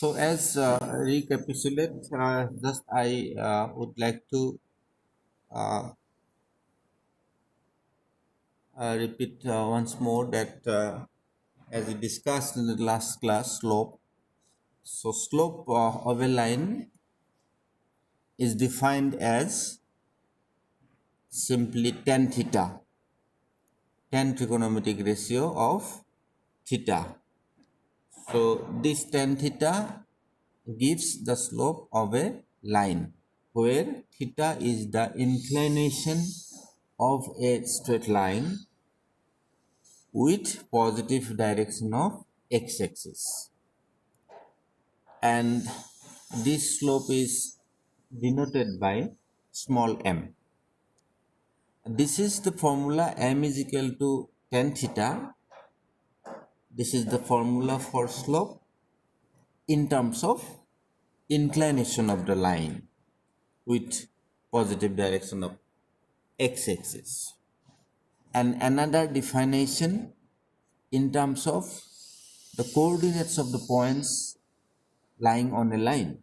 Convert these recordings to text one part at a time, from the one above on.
So, as recapitulate, just I would like to uh, repeat once more that as we discussed in the last class, slope. So, slope of a line is defined as simply tan theta, tan trigonometric ratio of theta. So, this tan theta gives the slope of a line where theta is the inclination of a straight line with positive direction of x-axis, and this slope is denoted by small m. This is the formula. M is equal to tan theta. This is the formula for slope in terms of inclination of the line with positive direction of x-axis, and another definition in terms of the coordinates of the points lying on a line.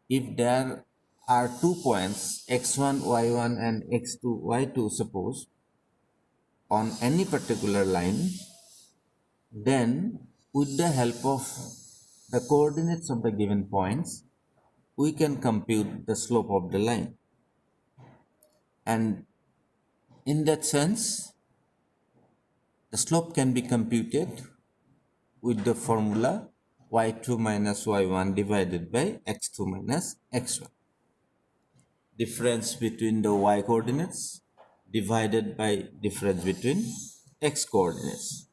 If there are 2 points x1 y1 and x2 y2, suppose, on any particular line, then with the help of the coordinates of the given points we can compute the slope of the line. And in that sense, the slope can be computed with the formula y2 minus y1 divided by x2 minus x1. Difference between the y coordinates divided by difference between x coordinates.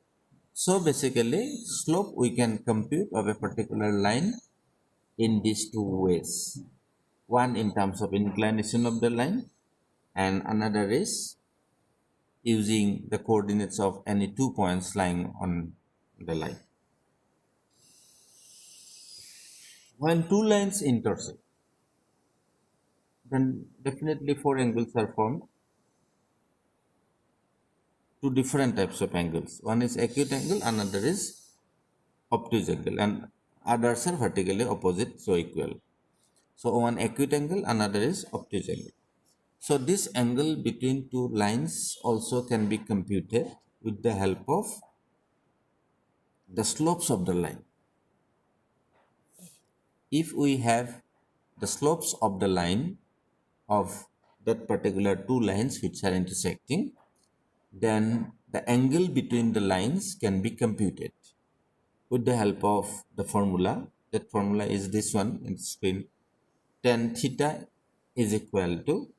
So basically, slope we can compute of a particular line in these two ways. One in terms of inclination of the line, and another is using the coordinates of any 2 points lying on the line. When two lines intersect, then definitely four angles are formed. Two different types of angles. One is acute angle, another is obtuse angle, and others are vertically opposite, so equal. So one acute angle, another is obtuse angle. So this angle between two lines also can be computed with the help of the slopes of the line. If we have the slopes of the line of that particular two lines which are intersecting, then the angle between the lines can be computed with the help of the formula. That formula is this one in the screen. Tan theta is equal to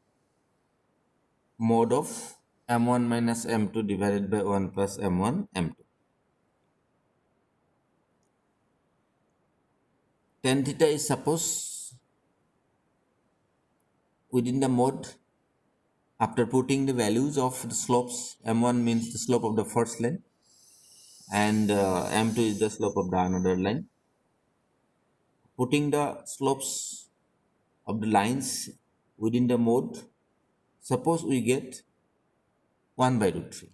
mod of m1 minus m2 divided by 1 plus m1 m2. Tan theta is suppose within the mode. After putting the values of the slopes, m1 means the slope of the first line and m2 is the slope of the another line. Putting the slopes of the lines within the mode, suppose we get 1 by root 3.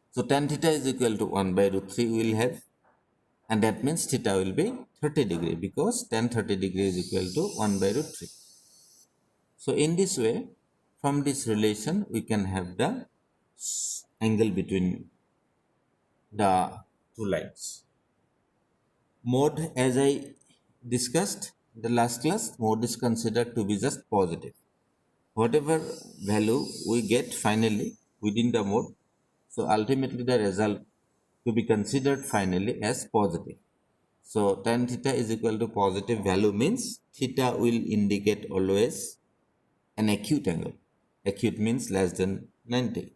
So tan theta is equal to 1 by root 3 we will have, and that means theta will be 30 degree because tan 30 degree is equal to 1 by root 3. So in this way, from this relation we can have the angle between the two lines. Mode, as I discussed in the last class, mode is considered to be just positive. Whatever value we get finally within the mode, so ultimately the result to be considered finally as positive. So tan theta is equal to positive value means theta will indicate always an acute angle. Acute means less than 90.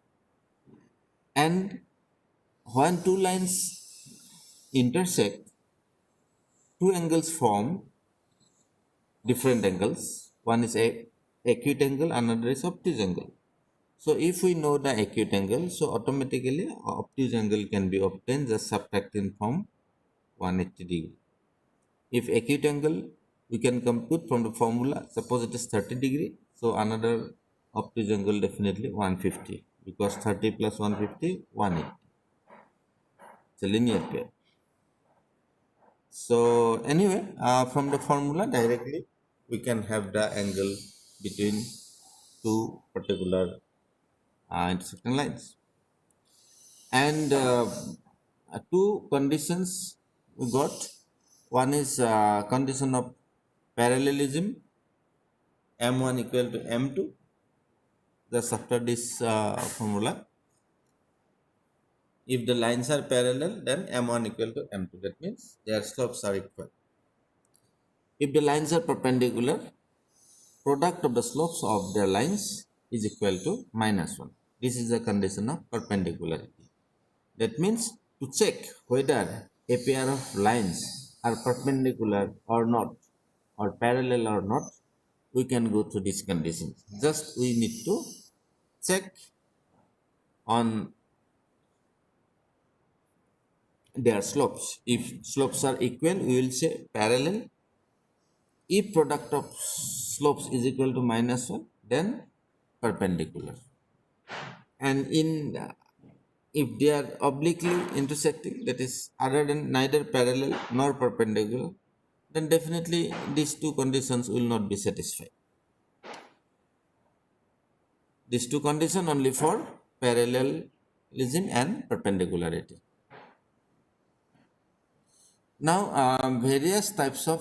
And when two lines intersect, two angles form different angles. One is a acute angle, another is obtuse angle. So if we know the acute angle, so automatically obtuse angle can be obtained just subtracting from 180 degree. If acute angle we can compute from the formula, suppose it is 30 degree, so another obtuse angle definitely 150 because 30 plus 150 180. It's a linear pair. So anyway, from the formula directly we can have the angle between two particular intersecting lines. And two conditions we got. One is condition of parallelism, m1 equal to m2. Just after this formula, if the lines are parallel, then m1 equal to m2. That means their slopes are equal. If the lines are perpendicular, product of the slopes of their lines is equal to -1. This is the condition of perpendicularity. That means to check whether a pair of lines are perpendicular or not, or parallel or not, we can go through these conditions. Just we need to check on their slopes. If slopes are equal, we will say parallel. If product of slopes is equal to -1, then perpendicular. And in if they are obliquely intersecting, that is other than neither parallel nor perpendicular, then definitely these two conditions will not be satisfied. These two conditions only for parallelism and perpendicularity. Now, various types of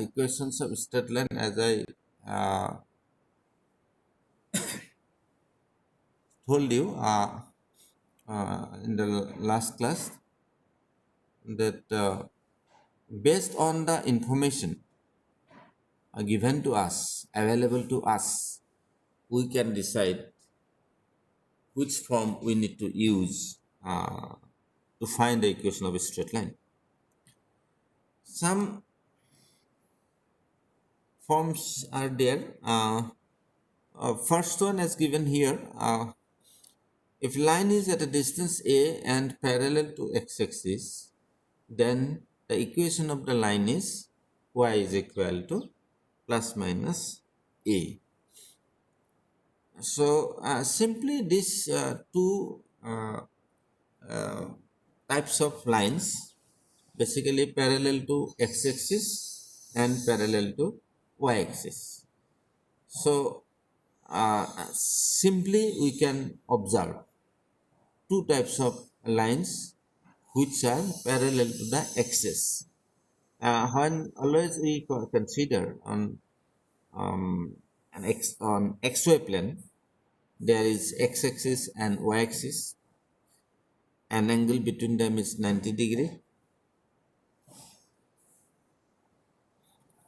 equations of straight line, as I told you in the last class, that based on the information given to us, available to us, we can decide which form we need to use to find the equation of a straight line. Some forms are there. First one is given here. If line is at a distance a and parallel to x-axis, then the equation of the line is y is equal to plus minus a. So simply these two types of lines, basically parallel to x-axis and parallel to y-axis. So simply we can observe two types of lines which are parallel to the axis. When always we consider on on xy plane, there is x-axis and y-axis. An angle between them is 90 degree.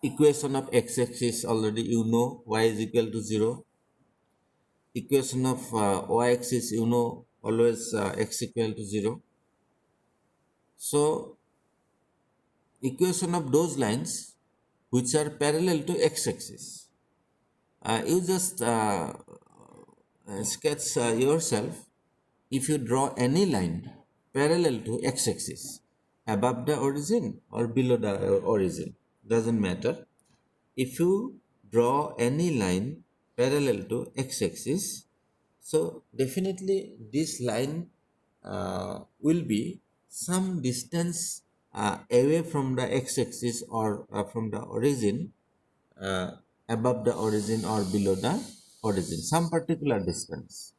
Equation of x-axis already you know, y is equal to 0. Equation of y-axis you know, always x equal to 0. So equation of those lines which are parallel to x-axis, you just sketch yourself. If you draw any line parallel to x-axis above the origin or below the origin, doesn't matter. If you draw any line parallel to x-axis, so definitely this line will be some distance away from the x-axis or from the origin, uh, above the origin or below the origin, some particular distance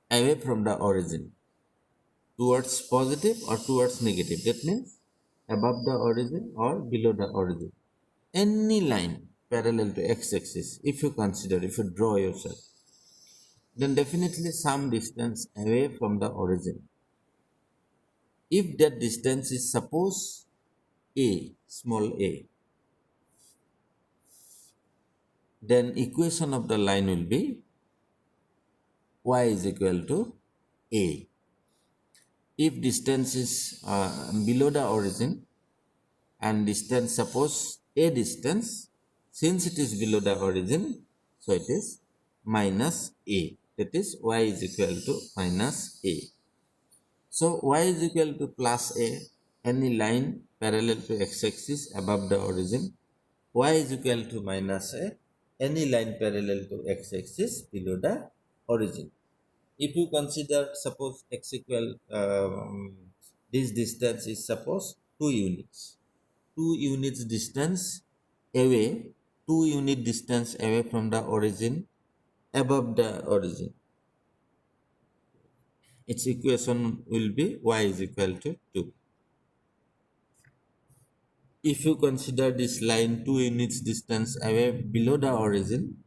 away from the origin towards positive or towards negative. That means above the origin or below the origin. Any line parallel to x-axis, if you consider, if you draw yourself, then definitely some distance away from the origin. If that distance is suppose a, small a, then equation of the line will be y is equal to a. If distance is below the origin and distance, suppose a distance, since it is below the origin, so it is minus a. That is y is equal to minus a. So y is equal to plus a, any line parallel to x-axis above the origin. Y is equal to minus a, any line parallel to x-axis below the origin. If you consider, suppose x equal, this distance is suppose 2 units. 2 units distance away, 2 unit distance away from the origin, above the origin. Its equation will be y is equal to 2. If you consider this line 2 units distance away below the origin,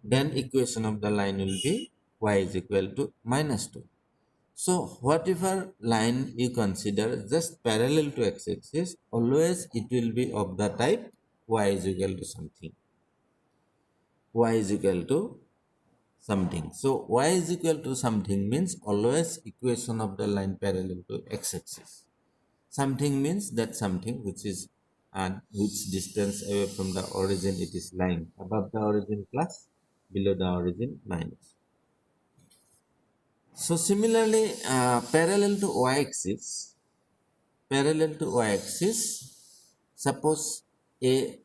then equation of the line will be y is equal to minus 2. So whatever line you consider just parallel to x-axis, always it will be of the type y is equal to something. Y is equal to something. So y is equal to something means always equation of the line parallel to x-axis. Something means that something which is which distance away from the origin it is lying, above the origin plus, below the origin minus. So similarly, parallel to y-axis, suppose a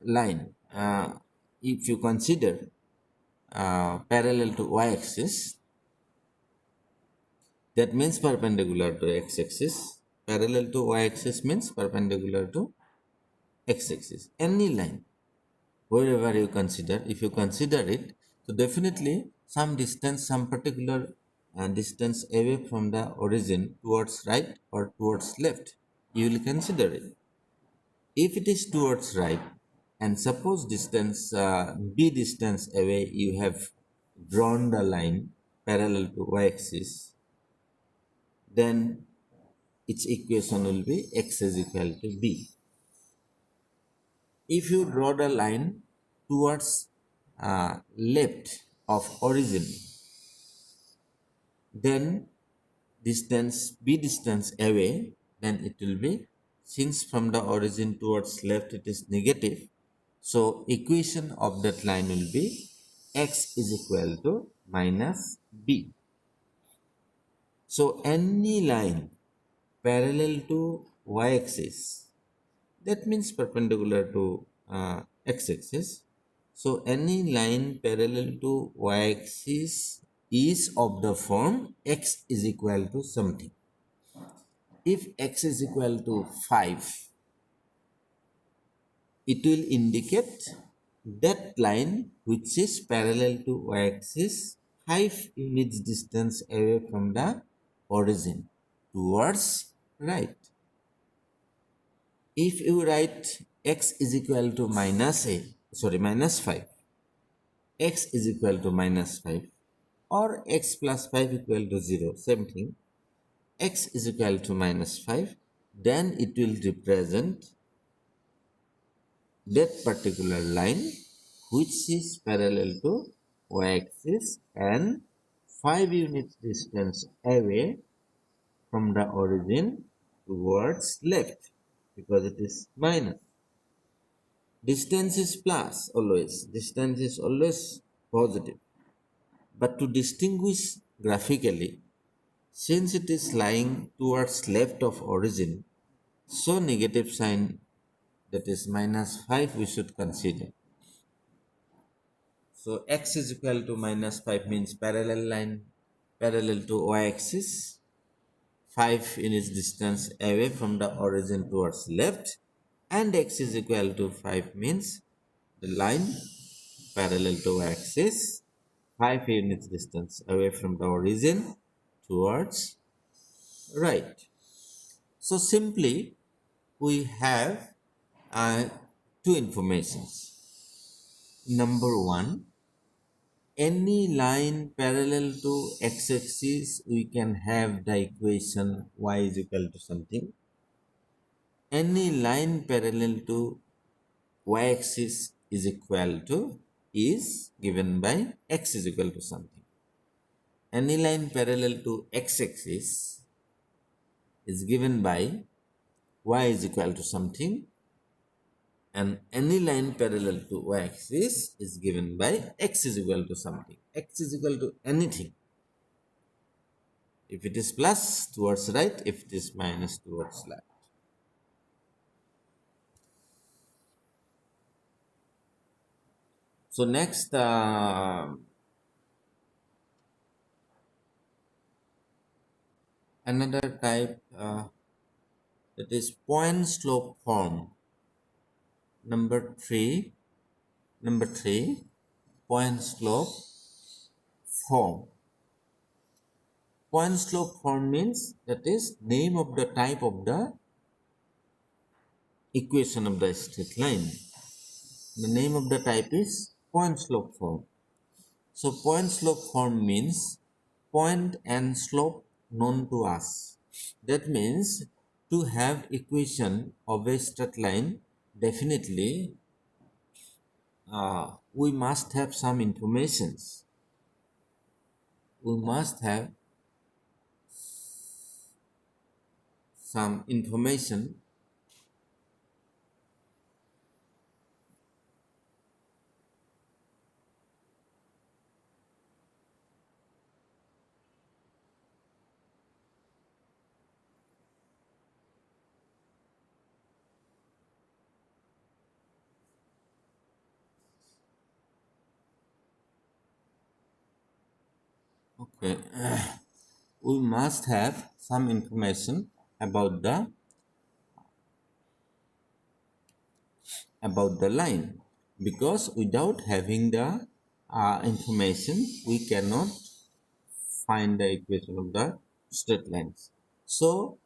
line, if you consider parallel to y-axis, that means perpendicular to x-axis. Parallel to y-axis means perpendicular to x-axis. Any line, wherever you consider, if you consider it, so definitely some distance, some particular distance away from the origin towards right or towards left, you will consider it. If it is towards right, and suppose distance b distance away, you have drawn the line parallel to y-axis, then its equation will be x is equal to b. If you draw the line towards left of origin, then distance b distance away, then it will be, since from the origin towards left it is negative, so equation of that line will be x is equal to minus b. So any line parallel to y-axis, that means perpendicular to x-axis. So any line parallel to y-axis is of the form x is equal to something. If x is equal to 5, it will indicate that line which is parallel to y-axis 5 units distance away from the origin towards right. If you write x is equal to minus 5, x is equal to minus 5, or x plus 5 equal to 0, same thing, x is equal to minus 5, then it will represent that particular line which is parallel to y-axis and 5 units distance away from the origin towards left, because it is minus. Distance is plus always. Distance is always positive. But to distinguish graphically, since it is lying towards left of origin, so negative sign, that is minus 5, we should consider. So x is equal to minus 5 means parallel line parallel to y-axis, 5 units distance away from the origin towards left, and x is equal to 5 means the line parallel to y-axis 5 units distance away from the origin towards right. So simply we have two informations. Number one, any line parallel to x-axis, we can have the equation y is equal to something. Any line parallel to y-axis is given by x is equal to something. Any line parallel to x-axis is given by y is equal to something, and any line parallel to y-axis is given by x is equal to something. X is equal to anything. If it is plus, towards right; if it is minus, towards left. So next, another type that is point slope form. Number three, point slope form. Point slope form means that is name of the type of the equation of the straight line. The name of the type is point slope form. So point slope form means point and slope known to us. That means to have equation of a straight line, definitely we must have some informations. We must have some information. Okay, we must have some information about the line, because without having the information we cannot find the equation of the straight lines. So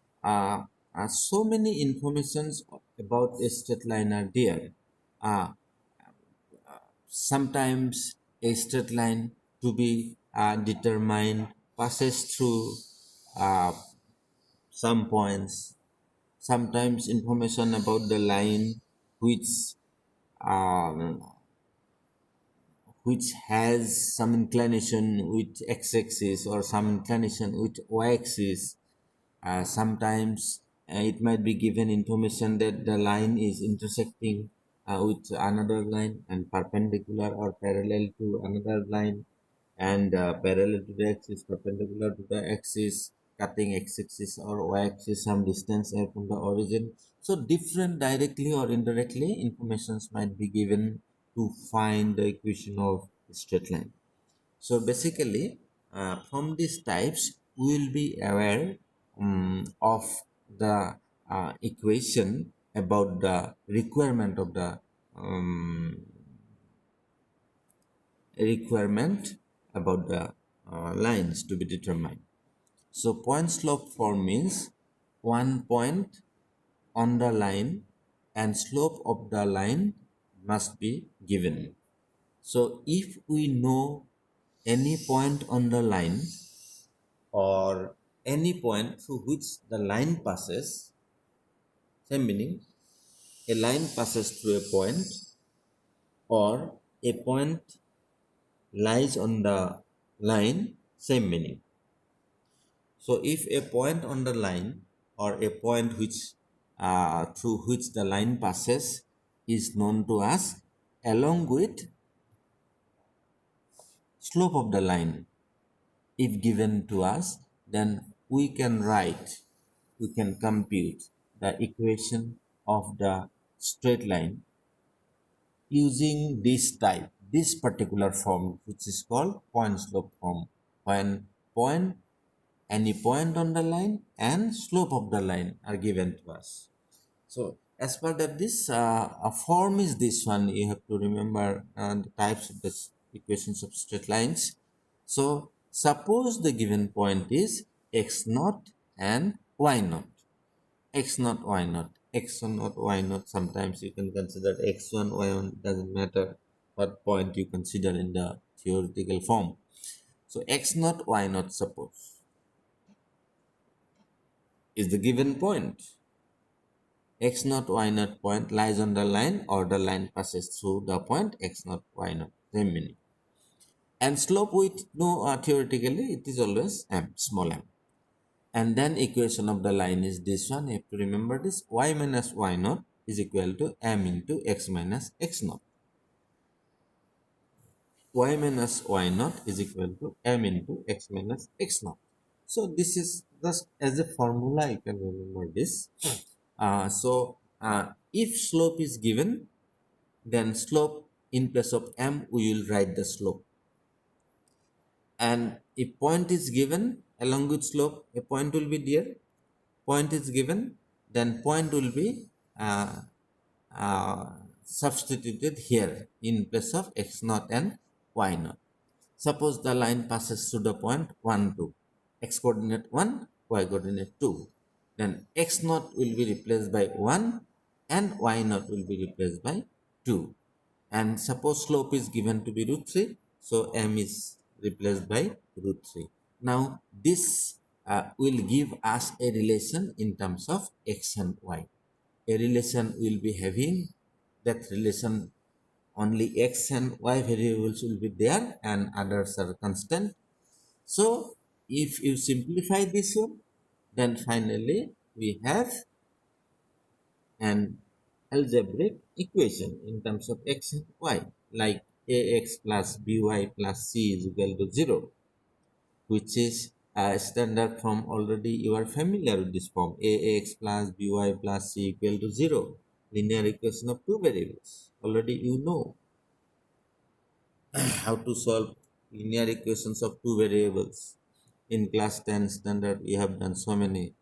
so many informations about a straight line are there. uh, Sometimes a straight line to be determined passes through uh, some points. Sometimes information about the line which um, has some inclination with x-axis or some inclination with y-axis. Sometimes it might be given information that the line is intersecting with another line and perpendicular or parallel to another line, and parallel to the axis, perpendicular to the axis, cutting x-axis or y-axis some distance away from the origin. So different directly or indirectly informations might be given to find the equation of straight line. So basically, from these types, we will be aware of the equation about the requirement of the um, requirement about the lines to be determined. So point slope form means one point on the line and slope of the line must be given. So if we know any point on the line or any point through which the line passes, same meaning, a line passes through a point or a point lies on the line, same meaning. So if a point on the line or a point which through which the line passes is known to us along with slope of the line, if given to us, then we can compute the equation of the straight line using this particular form, which is called point slope form. When any point on the line and slope of the line are given to us. So as part of this, a form is this one. You have to remember the types of the equations of straight lines. So suppose the given point is x naught and y naught. X naught, y naught. X1 naught, y naught. Sometimes you can consider x1, y1. Doesn't matter what point you consider in the theoretical form. So x naught, y naught, suppose, is the given point. X naught, y naught point lies on the line or the line passes through the point x naught, y naught. Same meaning. And slope with no theoretically it is always m, small m. And then equation of the line is this one. You have to remember this. Y minus y naught is equal to m into x minus x naught. Y minus y naught is equal to m into x minus x naught. So this is just as a formula you can remember this. If slope is given, then slope in place of m we will write the slope. And if point is given along with slope, a point will be there. Point is given, then point will be uh, uh, substituted here in place of x naught and y naught. Suppose the line passes through the point 1, 2, x coordinate 1, y coordinate 2. Then x naught will be replaced by 1 and y naught will be replaced by 2. And suppose slope is given to be root 3, so m is replaced by root 3. Now this will give us a relation in terms of x and y. A relation will be having that relation, only x and y variables will be there and others are constant. So if you simplify this one, then finally we have an algebraic equation in terms of x and y, like ax plus by plus c is equal to 0, which is a standard form. Already you are familiar with this form. Ax plus by plus c equal to 0, linear equation of two variables. Already you know how to solve linear equations of two variables. In class 10 standard, we have done so many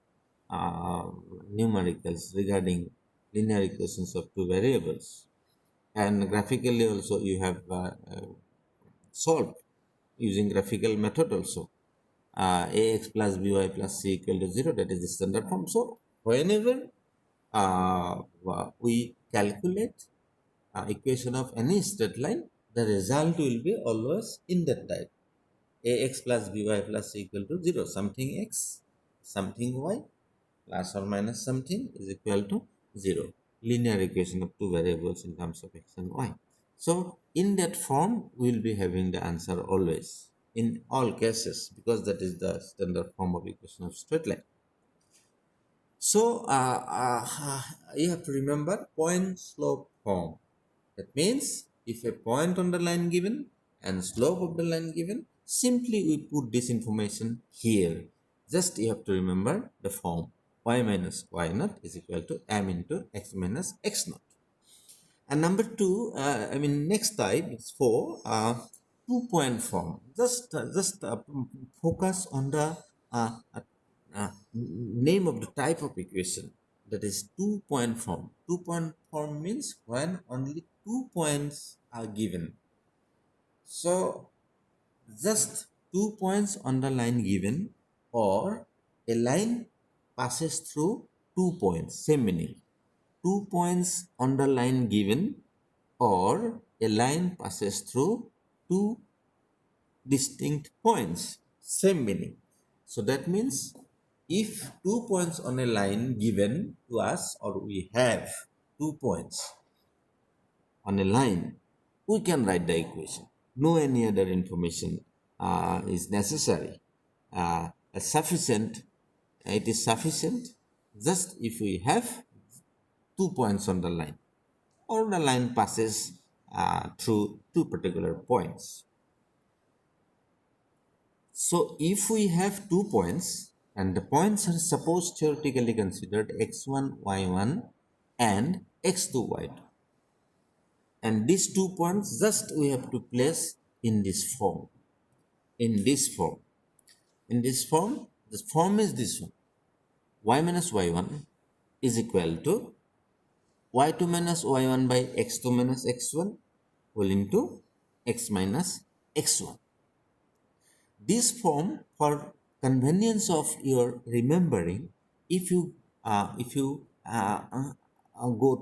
numericals regarding linear equations of two variables. And graphically also you have solved using graphical method also. Ax plus by plus c equal to 0, that is the standard form. So whenever we calculate equation of any straight line, the result will be always in that type. Ax plus by plus c equal to 0, something x, something y, plus or minus something is equal to 0. Linear equation of two variables in terms of x and y. So in that form, we will be having the answer always in all cases, because that is the standard form of equation of straight line. So you have to remember point slope form. That means if a point on the line given and slope of the line given, simply we put this information here. Just you have to remember the form y minus y naught is equal to m into x minus x naught. And number two, next type is for 2-point form. Just focus on the name of the type of equation, that is 2-point form. 2-point form means when only 2 points are given. So just 2 points on the line given, or a line passes through 2 points, same meaning. 2 points on the line given, or a line passes through two distinct points, same meaning. So that means if 2 points on a line given to us, or we have 2 points on a line, we can write the equation. No any other information is necessary. Sufficient. It is sufficient just if we have 2 points on the line, or the line passes through two particular points. So if we have 2 points, and the points are supposed theoretically considered x1, y1 and x2, y2. And these 2 points just we have to place in this form. In this form. In this form, the form is this one. Y minus y1 is equal to y2 minus y1 by x2 minus x1 whole into x minus x1. This form, for convenience of your remembering, if you go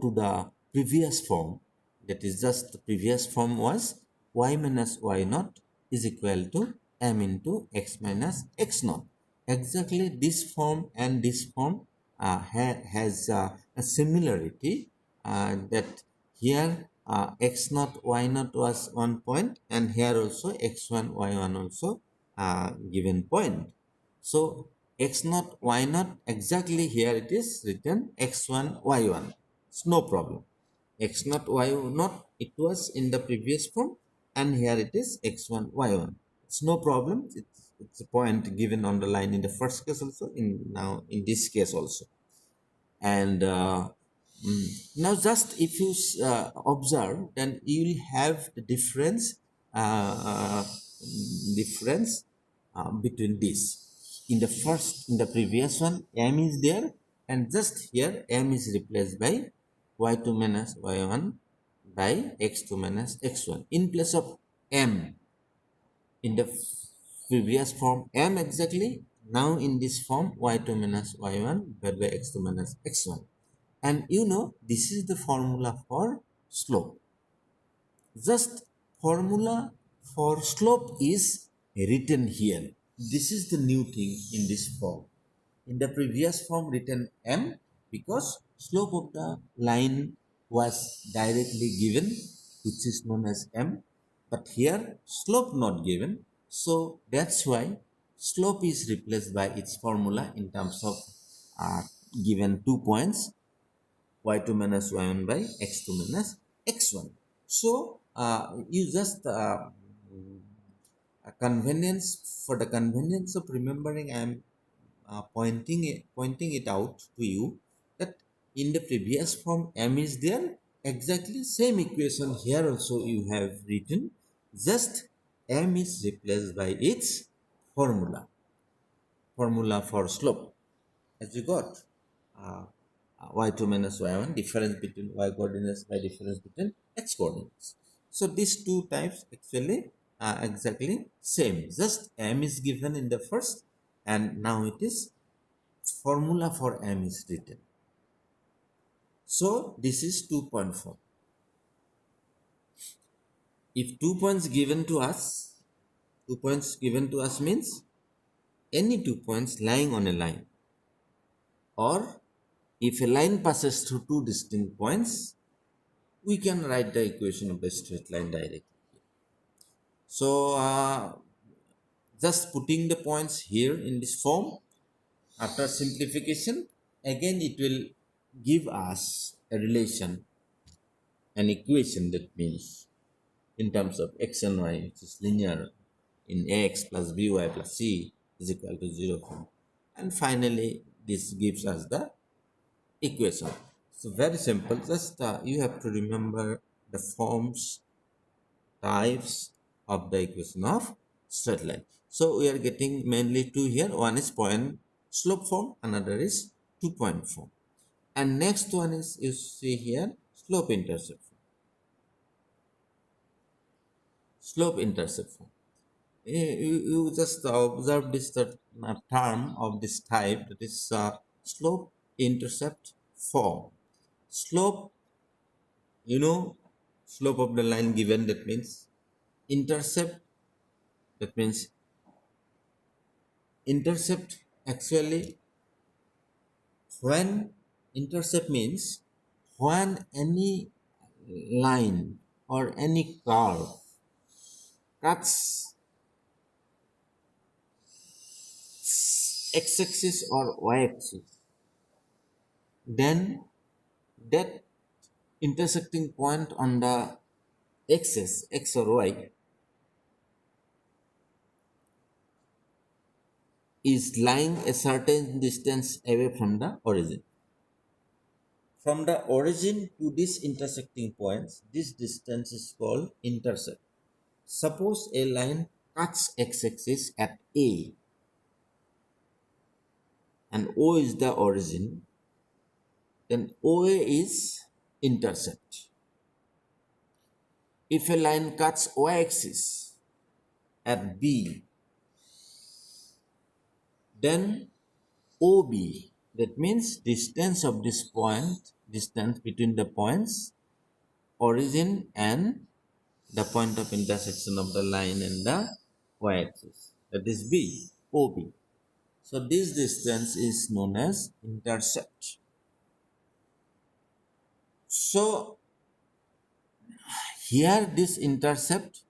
to the previous form, that is just the previous form was y minus y naught is equal to m into x minus x naught. Exactly this form and this form has a similarity, that here x naught y naught was 1 point, and here also x1 y1 also given point. So x naught y naught, exactly here it is written x1 y1. It's no problem. X naught y naught, it was in the previous form, and here it is x1 y1. It's no problem. It's a point given on the line in the first case also, now in this case also. And now just if you observe, then you will have the difference uh, between this. In the previous one, m is there, and just here m is replaced by y2 minus y1 by x2 minus x1 in place of m in the previous form m exactly, now in this form y2 minus y1 divided by x2 minus x1. And you know this is the formula for slope. Just formula for slope is written here. This is the new thing in this form. In the previous form written m because slope of the line was directly given, which is known as m, but here slope not given, so that's why slope is replaced by its formula in terms of given 2 points y2 minus y1 by x2 minus x1. So you just a convenience, for the convenience of remembering, I am pointing it out to you that in the previous form m is there, exactly same equation here also you have written, just m is replaced by its formula for slope, as you got uh, y2 minus y1 difference between y coordinates by difference between x coordinates. So these two types actually are exactly same, just m is given in the first and now it is formula for m is written. So this is 2.4. If 2 points given to us, 2 points given to us means any 2 points lying on a line, or if a line passes through two distinct points, we can write the equation of the straight line directly. So just putting the points here in this form, after simplification, again it will give us a relation, an equation, that means in terms of x and y, which is linear in ax plus by plus c is equal to 0 form. And finally, this gives us the equation. So very simple. Just you have to remember the forms, types of the equation of straight line. So we are getting mainly two here. One is point slope form, another is 2-point form. And next one is, you see here, slope intercept form. Slope intercept form. You just observe this term of this type, that is slope intercept form. Slope, you know, slope of the line given, that means intercept, that means intercept actually, when intercept means when any line or any curve cuts x-axis or y-axis, then that intersecting point on the axis x or y is lying a certain distance away from the origin. From the origin to this intersecting points, this distance is called intercept. Suppose a line cuts x-axis at A and O is the origin, then OA is intercept. If a line cuts y-axis at B, then OB, that means distance of this point, distance between the points origin and the point of intersection of the line and the y-axis, that is B, OB. So this distance is known as intercept. So here this intercept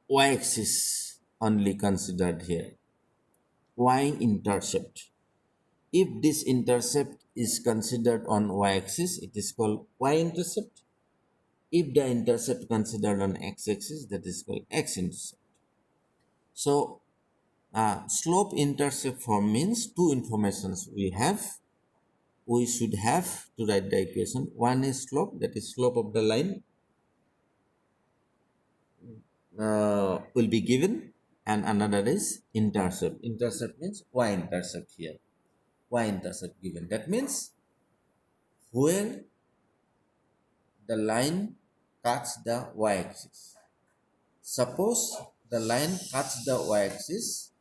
y-axis only considered here, y-intercept. If this intercept is considered on y-axis, it is called y-intercept. If the intercept considered on x-axis, that is called x-intercept. So slope intercept form means two informations we should have to write the equation. One is slope, that is slope of the line will be given, and another is intercept. Intercept means y-intercept here. Y-intercept given. That means where the line cuts the y-axis. Suppose the line cuts the y-axis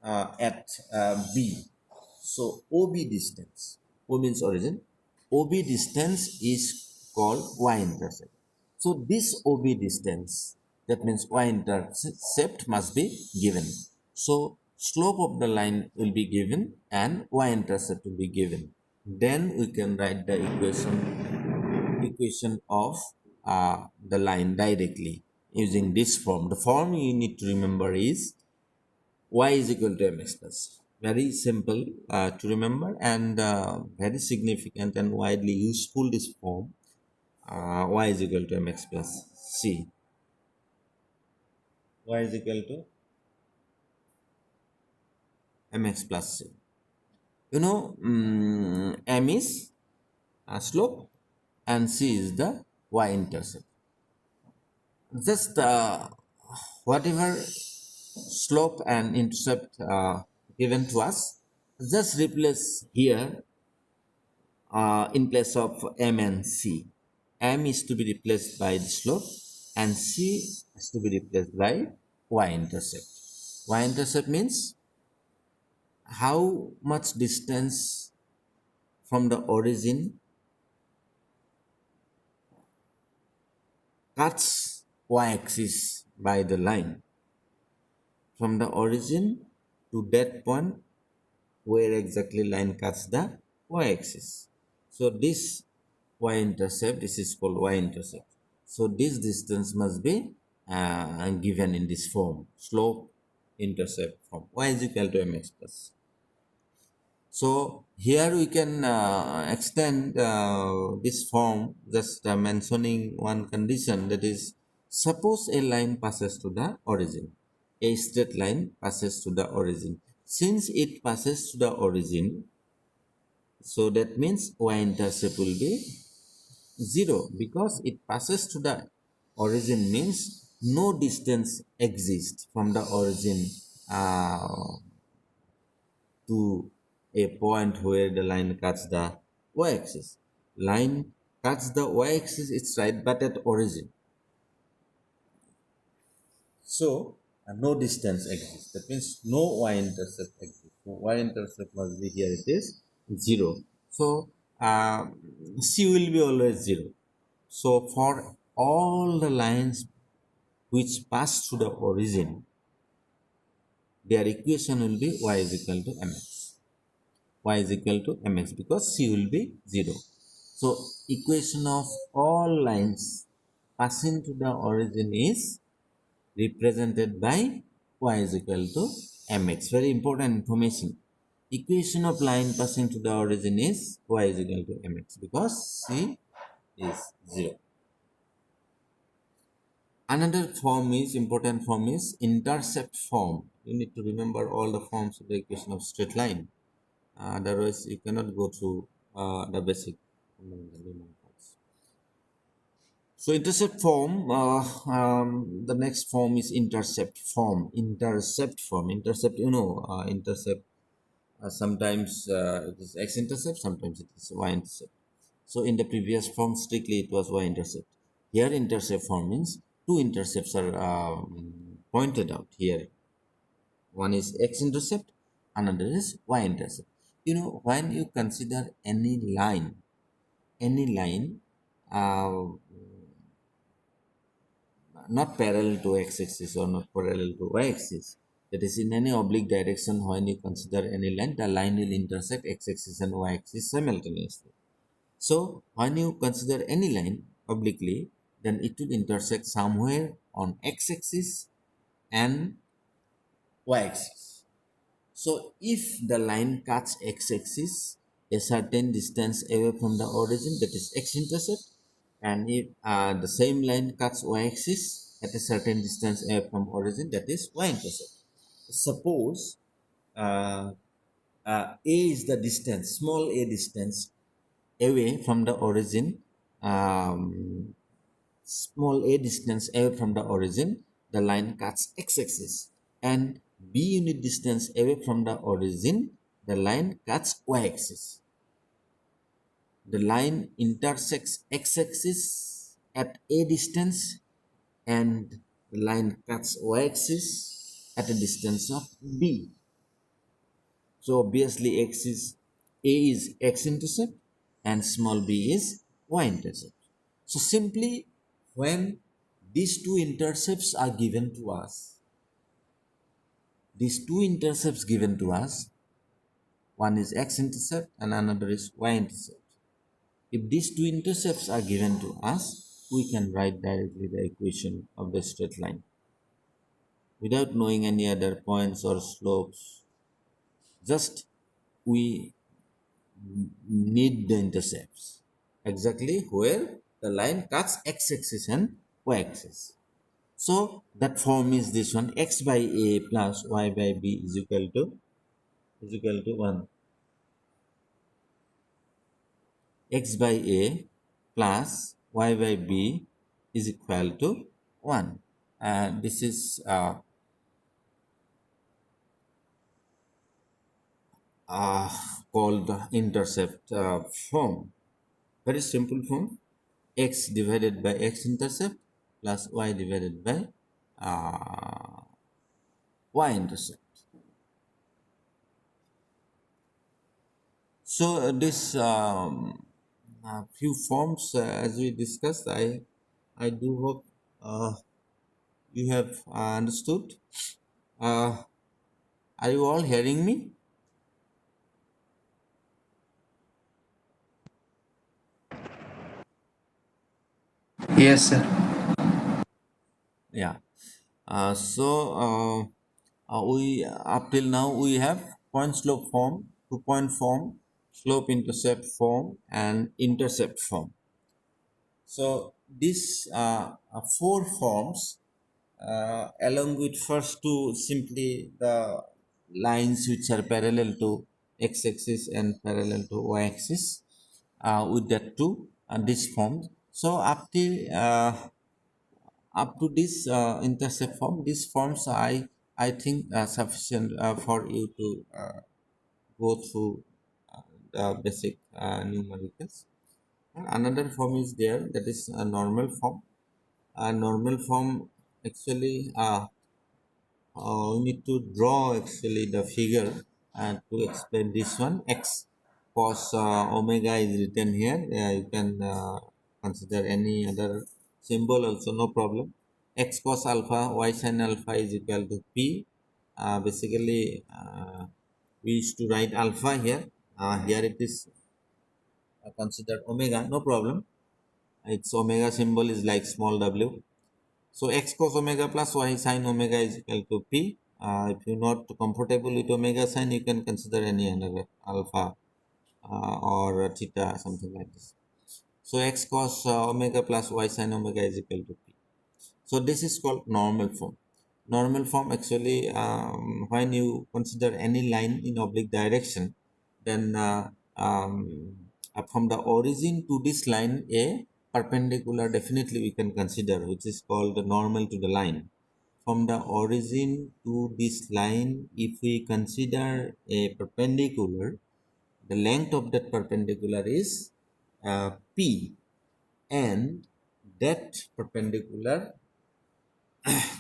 at B. So OB distance, O means origin, OB distance is called y-intercept. So this OB distance, that means y-intercept must be given. So slope of the line will be given and y-intercept will be given. Then we can write the equation of the line directly using this form. The form you need to remember is y is equal to mx plus. Very simple to remember and very significant and widely useful this form. Y is equal to mx plus c. Y is equal to mx plus c. You know, m is slope and c is the y-intercept. Just whatever slope and intercept given to us, just replace here in place of m and c. M is to be replaced by the slope and c is to be replaced by y-intercept. Y-intercept means how much distance from the origin cuts y-axis by the line. From the origin to that point where exactly line cuts the y-axis. So this y-intercept, this is called y-intercept. So this distance must be given in this form, slope intercept form. Y is equal to mx plus. So here we can extend this form, just mentioning one condition, that is, suppose a line passes to the origin. A straight line passes to the origin. Since it passes to the origin, so that means y-intercept will be 0 because it passes to the origin means no distance exists from the origin to a point where the line cuts the y-axis. Line cuts the y-axis, it's right, but at origin. So no distance exists. That means no y-intercept exists. So y-intercept must be here. It is 0. So c will be always 0. So for all the lines which pass through the origin, their equation will be y is equal to mx. Y is equal to mx because c will be 0. So equation of all lines passing to the origin is represented by y is equal to mx. Very important information. Equation of line passing to the origin is y is equal to mx because c is 0. Another form is, important form is intercept form. You need to remember all the forms of the equation of straight line. Otherwise, you cannot go through the basic fundamental parts. So intercept form, the next form is intercept form. Intercept form. Intercept, intercept. Sometimes it is x-intercept, sometimes it is y-intercept. So in the previous form, strictly it was y-intercept. Here intercept form means two intercepts are pointed out here. One is x-intercept, another is y-intercept. When you consider any line uh, not parallel to x-axis or not parallel to y-axis, that is in any oblique direction, when you consider any line, the line will intersect x-axis and y-axis simultaneously. So when you consider any line obliquely, then it will intersect somewhere on x-axis and y-axis. So if the line cuts x-axis a certain distance away from the origin, that is x-intercept, and if the same line cuts y-axis at a certain distance away from origin, that is y-intercept. Suppose a is the distance, small a distance away from the origin, small a distance away from the origin, the line cuts x-axis, and b unit distance away from the origin, the line cuts y-axis. The line intersects x-axis at a distance, and the line cuts y-axis at a distance of b. So obviously a is x-intercept and small b is y-intercept. So simply when these two intercepts are given to us, one is x-intercept and another is y-intercept. If these two intercepts are given to us, we can write directly the equation of the straight line without knowing any other points or slopes. Just we need the intercepts exactly where the line cuts x-axis and y-axis. So that form is this one: x by a plus y by b is equal to 1. X by a plus y by b is equal to 1. And this is called the intercept form. Very simple form: x divided by x-intercept plus y divided by y-intercept. So this few forms, as we discussed, I do hope you have understood. Are you all hearing me? Yes, sir. Yeah. We up till now we have point slope form, 2-point form, slope intercept form, and intercept form. So these four forms, along with first two, simply the lines which are parallel to x-axis and parallel to y-axis, with that two these forms. So up to this intercept form, these forms I think are sufficient for you to go through the basic numericals. And another form is there, that is a normal form. A normal form actually we need to draw actually the figure to explain this one. X cos omega is written here. You can consider any other symbol also, no problem. X cos alpha y sin alpha is equal to p. Basically we used to write alpha here. Here it is considered omega, no problem. Its omega symbol is like small w. So x cos omega plus y sin omega is equal to p. If you're not comfortable with omega sign, you can consider any another alpha or theta, something like this. So x cos omega plus y sin omega is equal to p. So this is called normal form. Normal form actually, when you consider any line in oblique direction, then from the origin to this line, a perpendicular definitely we can consider, which is called the normal to the line. From the origin to this line, if we consider a perpendicular, the length of that perpendicular is p, and that perpendicular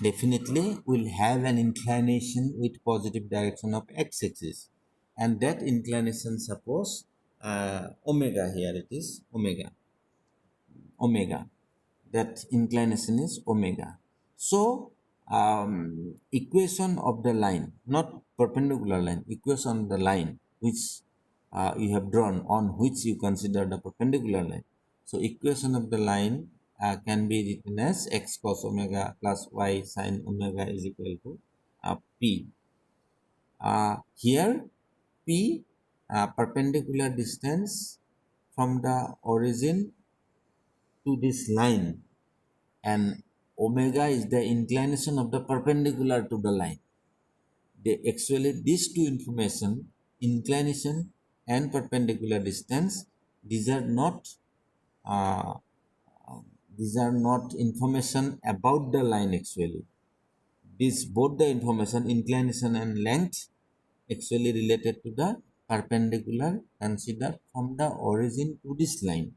definitely will have an inclination with positive direction of x-axis, and that inclination, suppose omega, here it is omega, that inclination is omega. So equation of the line, not perpendicular line, equation of the line which you have drawn on which you consider the perpendicular line. So equation of the line can be written as x cos omega plus y sin omega is equal to p. Here p, perpendicular distance from the origin to this line, and omega is the inclination of the perpendicular to the line. They actually, these two information, inclination and perpendicular distance, these are not uh, these are not information about the line actually. this both the information inclination and length actually related to the perpendicular considered from the origin to this line.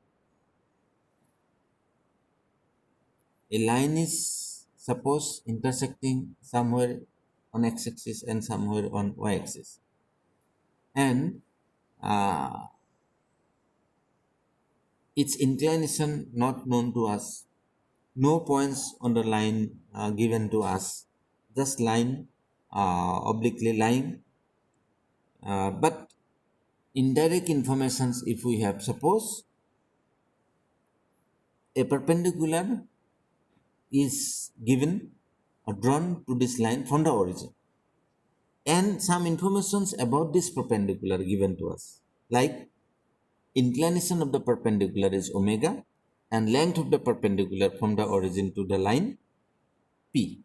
A line is suppose intersecting somewhere on x-axis and somewhere on y-axis, and uh, its inclination not known to us, no points on the line given to us, just line obliquely lying, but indirect informations if we have, suppose a perpendicular is given or drawn to this line from the origin, and some informations about this perpendicular given to us, like inclination of the perpendicular is omega and length of the perpendicular from the origin to the line p.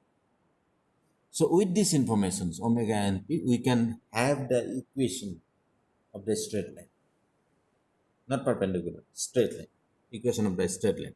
So with these informations omega and p, we can have the equation of the straight line, not perpendicular, straight line, equation of the straight line.